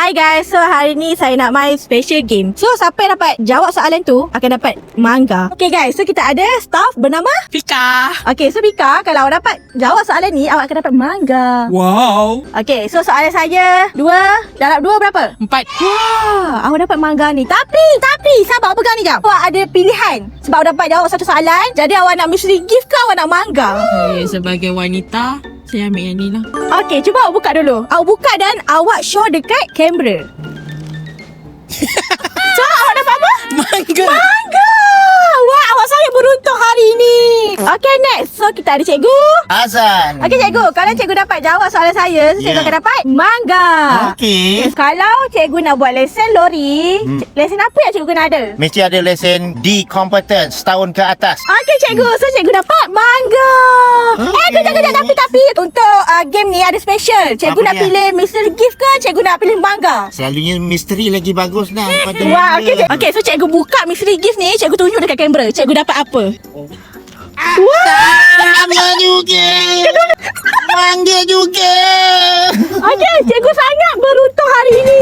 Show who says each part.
Speaker 1: Hi guys, so hari ni saya nak main special game. So siapa yang dapat jawab soalan tu akan dapat mangga. Okay guys, so kita ada staff bernama
Speaker 2: Pika.
Speaker 1: Okay, so Pika, kalau awak dapat jawab soalan ni, awak akan dapat mangga.
Speaker 2: Wow.
Speaker 1: Okay, so soalan saya dalam 2 berapa?
Speaker 2: 4.
Speaker 1: Wah, awak dapat mangga ni. Tapi sabar, awak pegang ni jap. Awak ada pilihan. Sebab awak dapat jawab satu soalan, jadi awak nak mystery gift ke awak nak mangga?
Speaker 2: Sebagai wanita, saya ambil yang ni lah.
Speaker 1: Okay, cuba awak buka dulu. Awak buka dan awak show dekat kamera. So, awak dapat apa?
Speaker 2: Mangga.
Speaker 1: Mangga! Wah, awak sangat beruntung hari ini. Okay, next. So, kita ada cikgu
Speaker 3: Azan.
Speaker 1: Okay, cikgu. Kalau cikgu dapat jawab soalan saya, so cikgu akan dapat mangga.
Speaker 3: Okey.
Speaker 1: Kalau cikgu nak buat lesen lori, lesen apa yang cikgu kena ada?
Speaker 3: Mesti ada lesen D competence setahun ke atas.
Speaker 1: Okay, cikgu. So, cikgu dapat mangga. Kejap. Tapi untuk game ni ada special. Cikgu
Speaker 3: Apa
Speaker 1: nak
Speaker 3: dia?
Speaker 1: pilih mystery gift ke cikgu nak pilih mangga?
Speaker 3: Selalunya misteri lagi bagus lah daripada
Speaker 1: Wah,
Speaker 3: mangga.
Speaker 1: okay, so cikgu buka mystery gift ni, cikgu tunjuk dekat kamera. Cikgu dapat apa?
Speaker 3: Sama juga. Mangga juga.
Speaker 1: Okay, cikgu sangat beruntung hari ini.